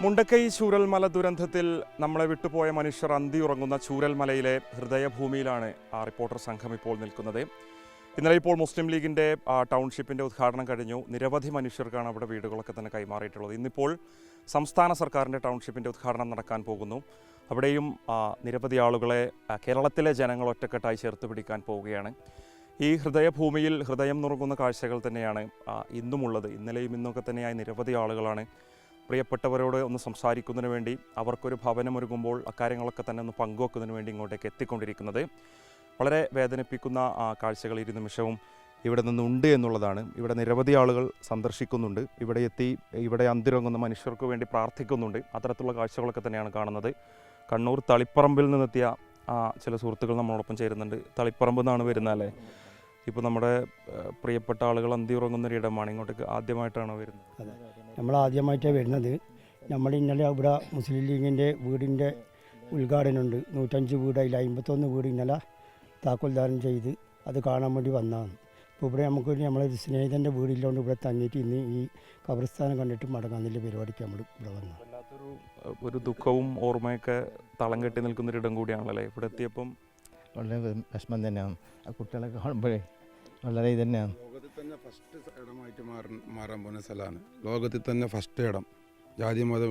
മുണ്ടക്കൈ ചൂരൽമല ദുരന്തത്തിൽ നമ്മളെ വിട്ടുപോയ മനുഷ്യർ അന്തിയുറങ്ങുന്ന ചൂരൽമലയിലെ ഹൃദയഭൂമിയിലാണ് റിപ്പോർട്ടർ സംഘം ഇപ്പോൾ നിൽക്കുന്നത്. ഇന്നലെ ഇപ്പോൾ മുസ്ലിം ലീഗിൻ്റെ ടൗൺഷിപ്പിൻ്റെ ഉദ്ഘാടനം കഴിഞ്ഞു. നിരവധി മനുഷ്യർക്കാണ് അവിടെ വീടുകളൊക്കെ തന്നെ കൈമാറിയിട്ടുള്ളത്. ഇന്നിപ്പോൾ സംസ്ഥാന സർക്കാരിൻ്റെ ടൗൺഷിപ്പിൻ്റെ ഉദ്ഘാടനം നടക്കാൻ പോകുന്നു. അവിടെയും നിരവധി ആളുകളെ കേരളത്തിലെ ജനങ്ങൾ ഒറ്റക്കെട്ടായി ചേർത്ത് പിടിക്കാൻ പോവുകയാണ്. ഈ ഹൃദയഭൂമിയിൽ ഹൃദയം നുറുങ്ങുന്ന കാഴ്ചകൾ തന്നെയാണ് ഇന്നുമുള്ളത്. ഇന്നലെയും ഇന്നൊക്കെ തന്നെയായി നിരവധി ആളുകളാണ് പ്രിയപ്പെട്ടവരോട് ഒന്ന് സംസാരിക്കുന്നതിന് വേണ്ടി, അവർക്കൊരു ഭവനമൊരുങ്ങുമ്പോൾ അക്കാര്യങ്ങളൊക്കെ തന്നെ ഒന്ന് പങ്കുവെക്കുന്നതിന് വേണ്ടി ഇങ്ങോട്ടേക്ക് എത്തിക്കൊണ്ടിരിക്കുന്നത്. വളരെ വേദനിപ്പിക്കുന്ന കാഴ്ചകൾ ഇരു നിമിഷവും ഇവിടെ നിന്നുണ്ട് എന്നുള്ളതാണ്. ഇവിടെ നിരവധി ആളുകൾ സന്ദർശിക്കുന്നുണ്ട്, ഇവിടെ എത്തി ഇവിടെ അന്തിയുറങ്ങുന്ന മനുഷ്യർക്ക് വേണ്ടി പ്രാർത്ഥിക്കുന്നുണ്ട്. അത്തരത്തിലുള്ള കാഴ്ചകളൊക്കെ തന്നെയാണ് കാണുന്നത്. കണ്ണൂർ തളിപ്പറമ്പിൽ നിന്നെത്തിയ ചില സുഹൃത്തുക്കൾ നമ്മളോടൊപ്പം ചേരുന്നുണ്ട്. തളിപ്പറമ്പ് നിന്നാണ് വരുന്നതല്ലേ? ഇപ്പോൾ നമ്മുടെ പ്രിയപ്പെട്ട ആളുകൾ അന്തിയുറങ്ങുന്നൊരിടമാണ്. ഇങ്ങോട്ടേക്ക് ആദ്യമായിട്ടാണോ വരുന്നത്? അതെ, നമ്മൾ ആദ്യമായിട്ടാണ് വരുന്നത്. നമ്മൾ ഇന്നലെ ഇവിടെ മുസ്ലിം ലീഗിൻ്റെ വീടിൻ്റെ ഉദ്ഘാടനമുണ്ട്. 105 വീട്, അതിൽ 51 വീട് ഇന്നലെ താക്കോൽദാനം ചെയ്ത് അത് കാണാൻ വേണ്ടി വന്നതാണ്. ഇപ്പോൾ ഇവിടെ നമുക്കൊരു നമ്മളൊരു സ്നേഹിതൻ്റെ വീടില്ലാണ്ട് ഇവിടെ തങ്ങിയിട്ട് ഇന്ന് ഈ ഖബർസ്ഥാനം കണ്ടിട്ട് മടങ്ങാനുള്ള പരിപാടിക്ക് നമ്മൾ ഇവിടെ വന്നു. ഒരു ദുഃഖവും ഓർമ്മയൊക്കെ തളം കെട്ടി നിൽക്കുന്നൊരിടം കൂടിയാണല്ലേ ഇവിടെ എത്തിയപ്പം? വളരെ വിഷമം തന്നെയാണ്. ആ കുട്ടികളെ കാണുമ്പോഴേ വളരെ ഇത് തന്നെയാണ്. ലോകത്തിൽ തന്നെ ഫസ്റ്റ് ഇടമായിട്ട് മാറാൻ പോകുന്ന സ്ഥലമാണ്. ലോകത്തിൽ തന്നെ ഫസ്റ്റ് ഇടം, ജാതി മത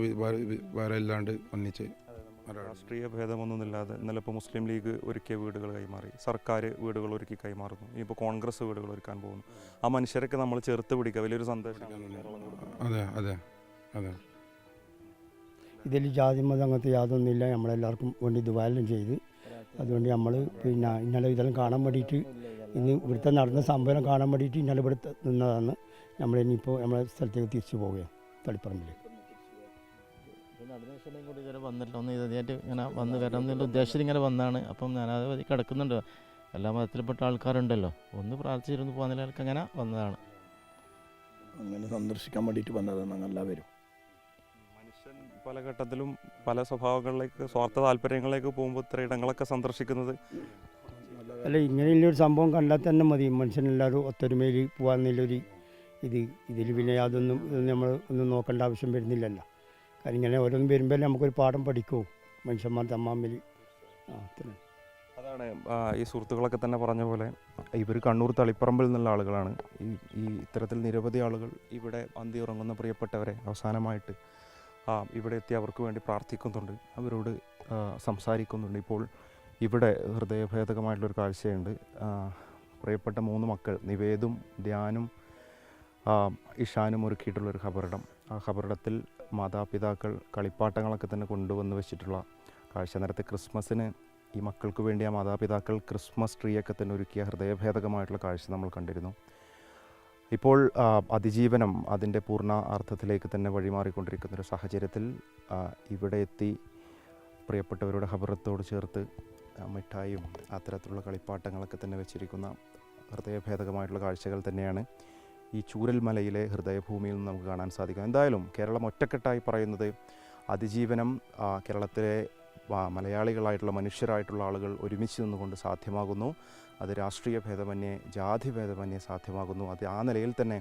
വേറെ ഇല്ലാണ്ട് ഒന്നിച്ച് രാഷ്ട്രീയ ഭേദമൊന്നുമില്ലാതെ ഇന്നലെ ഇപ്പോൾ മുസ്ലിം ലീഗ് ഒരുക്കിയ വീടുകൾ കൈമാറി, സർക്കാർ വീടുകൾ ഒരുക്കി കൈമാറുന്നു. ഇപ്പോൾ കോൺഗ്രസ് വീടുകൾ ഒരുക്കാൻ പോകുന്നു. ആ മനുഷ്യരൊക്കെ നമ്മൾ ചേർത്ത് പിടിക്കുക വലിയൊരു സന്ദേശം. അതെ അതെ അതെ. ഇതിൽ ജാതി മതം അങ്ങനത്തെ യാതൊന്നുമില്ല. നമ്മളെല്ലാവർക്കും വേണ്ടി ദുബായിലും ചെയ്ത്, അതുകൊണ്ട് നമ്മൾ പിന്നെ ഇന്നലെ ഇതെല്ലാം കാണാൻ വേണ്ടിയിട്ട്, ഇന്ന് ഇവിടുത്തെ നടന്ന സംഭവം കാണാൻ വേണ്ടിയിട്ട് ഇന്നലെ ഇവിടെ നിന്നതാണ്. നമ്മളിനിപ്പോൾ നമ്മളെ സ്ഥലത്തേക്ക് തിരിച്ചു പോവുകയാണ്, തളിപ്പറമ്പിൽ. കൂടി ഇതുവരെ വന്നില്ല, ഒന്ന് ഇതായിട്ട് ഇങ്ങനെ വന്ന് വരാമെന്നുള്ള ഉദ്ദേശത്തിൽ ഇങ്ങനെ വന്നതാണ്. അപ്പം ഞാനത് കിടക്കുന്നുണ്ട്. എല്ലാ മതത്തിൽപ്പെട്ട ആൾക്കാരുണ്ടല്ലോ, ഒന്ന് പ്രാർത്ഥിച്ചിരുന്ന് പോകുന്ന ആൾക്ക് അങ്ങനെ വന്നതാണ്. അങ്ങനെ സന്ദർശിക്കാൻ വേണ്ടിയിട്ട് വന്നതാണ് എല്ലാവരും. മനുഷ്യൻ പല ഘട്ടത്തിലും പല സ്വഭാവങ്ങളിലേക്ക്, സ്വാർത്ഥ താല്പര്യങ്ങളിലേക്ക് പോകുമ്പോൾ ഇത്ര ഇടങ്ങളൊക്കെ സന്ദർശിക്കുന്നത് അല്ല, ഇങ്ങനെയുള്ളൊരു സംഭവം കണ്ടാൽ തന്നെ മതി. മനുഷ്യനെല്ലാവരും ഒത്തൊരുമയിൽ പോകാമെന്നുള്ളൊരു ഇതിൽ പിന്നെ യാതൊന്നും നമ്മൾ ഒന്നും നോക്കേണ്ട ആവശ്യം വരുന്നില്ലല്ലോ. കാരണം ഇങ്ങനെ ഓരോന്നും വരുമ്പോൾ നമുക്കൊരു പാഠം പഠിക്കുമോ മനുഷ്യന്മാർ തമ്മിൽ. അതാണ് ഈ സുഹൃത്തുക്കളൊക്കെ തന്നെ പറഞ്ഞ പോലെ ഇവർ കണ്ണൂർ തളിപ്പറമ്പിൽ നിന്നുള്ള ആളുകളാണ്. ഈ ഇത്തരത്തിൽ നിരവധി ആളുകൾ ഇവിടെ അന്തിയുറങ്ങുന്ന പ്രിയപ്പെട്ടവരെ അവസാനമായിട്ട് ഇവിടെ എത്തി അവർക്ക് വേണ്ടി പ്രാർത്ഥിക്കുന്നുണ്ട്, അവരോട് സംസാരിക്കുന്നുണ്ട്. ഇപ്പോൾ ഇവിടെ ഹൃദയഭേദകമായിട്ടുള്ളൊരു കാഴ്ചയുണ്ട്. പ്രിയപ്പെട്ട 3 മക്കൾ നിവേദും ധ്യാനും ഇഷാനും ഒരുക്കിയിട്ടുള്ളൊരു ഖബറിടം. ആ ഖബറിടത്തിൽ മാതാപിതാക്കൾ കളിപ്പാട്ടങ്ങളൊക്കെ തന്നെ കൊണ്ടുവന്ന് വെച്ചിട്ടുള്ള കാഴ്ച. നേരത്തെ ക്രിസ്മസിന് ഈ മക്കൾക്ക് വേണ്ടി ആ മാതാപിതാക്കൾ ക്രിസ്മസ് ട്രീയൊക്കെ തന്നെ ഒരുക്കിയ ഹൃദയഭേദകമായിട്ടുള്ള കാഴ്ച നമ്മൾ കണ്ടിരുന്നു. ഇപ്പോൾ അതിജീവനം അതിൻ്റെ പൂർണ്ണ അർത്ഥത്തിലേക്ക് തന്നെ വഴിമാറിക്കൊണ്ടിരിക്കുന്നൊരു സാഹചര്യത്തിൽ ഇവിടെ എത്തി പ്രിയപ്പെട്ടവരുടെ ഖബറത്തോട് ചേർത്ത് മിഠായും അത്തരത്തിലുള്ള കളിപ്പാട്ടങ്ങളൊക്കെ തന്നെ വെച്ചിരിക്കുന്ന ഹൃദയഭേദകമായിട്ടുള്ള കാഴ്ചകൾ തന്നെയാണ് ഈ ചൂരൽമലയിലെ ഹൃദയഭൂമിയിൽ നിന്ന് നമുക്ക് കാണാൻ സാധിക്കും. എന്തായാലും കേരളം ഒറ്റക്കെട്ടായി പറയുന്നത് അതിജീവനം കേരളത്തിലെ മലയാളികളായിട്ടുള്ള മനുഷ്യരായിട്ടുള്ള ആളുകൾ ഒരുമിച്ച് നിന്നുകൊണ്ട് സാധ്യമാകുന്നു. അത് രാഷ്ട്രീയ ഭേദമന്യേ ജാതി ഭേദമന്യേ സാധ്യമാകുന്നു. അത് ആ നിലയിൽ തന്നെ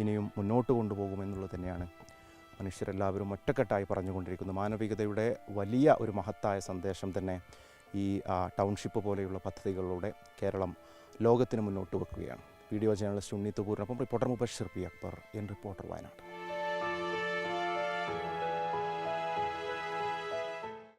ഇനിയും മുന്നോട്ട് കൊണ്ടുപോകുമെന്നുള്ളത് തന്നെയാണ് മനുഷ്യരെല്ലാവരും ഒറ്റക്കെട്ടായി പറഞ്ഞുകൊണ്ടിരിക്കുന്നു. മാനവികതയുടെ വലിയ ഒരു മഹത്തായ സന്ദേശം തന്നെ ഈ ടൗൺഷിപ്പ് പോലെയുള്ള പദ്ധതികളിലൂടെ കേരളം ലോകത്തിന് മുന്നോട്ട് വെക്കുകയാണ്. വീഡിയോ ജേർണലിസ്റ്റ് ഉണ്ണി തുകൂറിനൊപ്പം reporter Mubashir P Akbar, reporter Wayanad.